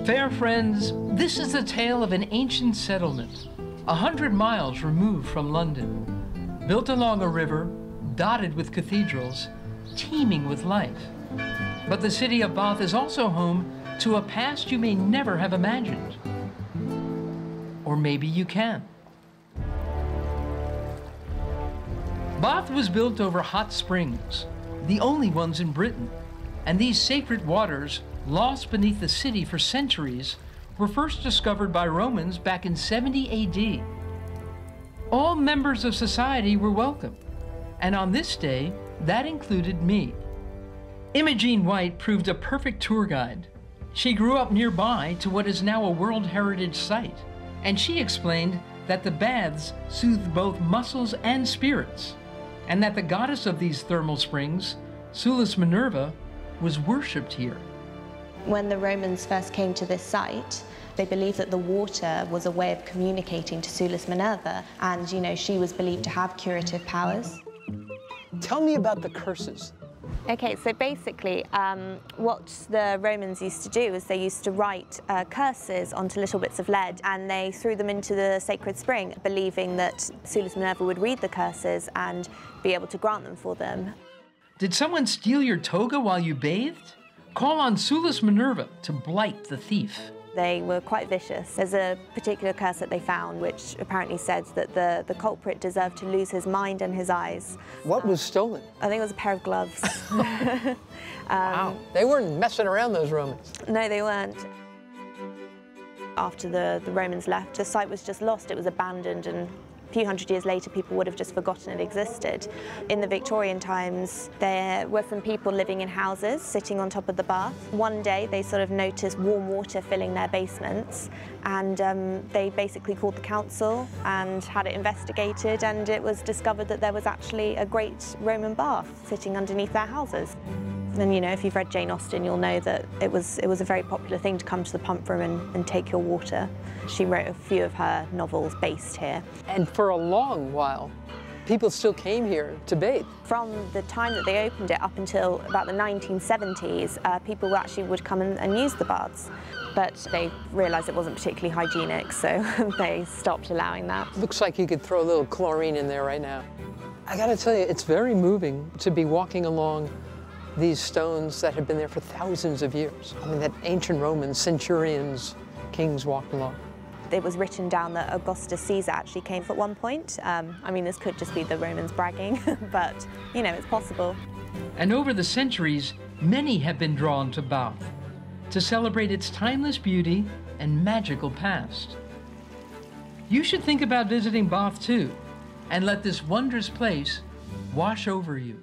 Fair friends, this is the tale of an ancient settlement, 100 miles removed from London, built along a river, dotted with cathedrals, teeming with life. But the city of Bath is also home to a past you may never have imagined. Or maybe you can. Bath was built over hot springs, the only ones in Britain, and these sacred waters, lost beneath the city for centuries, were first discovered by Romans back in 70 AD. All members of society were welcome, and on this day, that included me. Imogene White proved a perfect tour guide. She grew up nearby to what is now a World Heritage Site, and she explained that the baths soothed both muscles and spirits, and that the goddess of these thermal springs, Sulis Minerva, was worshipped here. When the Romans first came to this site, they believed that the water was a way of communicating to Sulis Minerva, and she was believed to have curative powers. Tell me about the curses. Okay, so basically what the Romans used to do is they used to write curses onto little bits of lead, and they threw them into the sacred spring, believing that Sulis Minerva would read the curses and be able to grant them for them. Did someone steal your toga while you bathed? Call on Sulis Minerva to blight the thief. They were quite vicious. There's a particular curse that they found which apparently said that the culprit deserved to lose his mind and his eyes. What was stolen? I think it was a pair of gloves. Wow, they weren't messing around, those Romans. No, they weren't. After the Romans left, the site was just lost. It was abandoned, and a few hundred years later, people would have just forgotten it existed. In the Victorian times, there were some people living in houses, sitting on top of the bath. One day, they sort of noticed warm water filling their basements, and they basically called the council and had it investigated, and it was discovered that there was actually a great Roman bath sitting underneath their houses. And if you've read Jane Austen, you'll know that it was a very popular thing to come to the pump room and take your water. She wrote a few of her novels based here. And for a long while, people still came here to bathe. From the time that they opened it up until about the 1970s, people actually would come and use the baths. But they realised it wasn't particularly hygienic, so they stopped allowing that. Looks like you could throw a little chlorine in there right now. I gotta tell you, it's very moving to be walking along these stones that have been there for thousands of years. I mean, that ancient Roman centurions, kings walked along. It was written down that Augustus Caesar actually came at one point. I mean, this could just be the Romans bragging, but, it's possible. And over the centuries, many have been drawn to Bath to celebrate its timeless beauty and magical past. You should think about visiting Bath too, and let this wondrous place wash over you.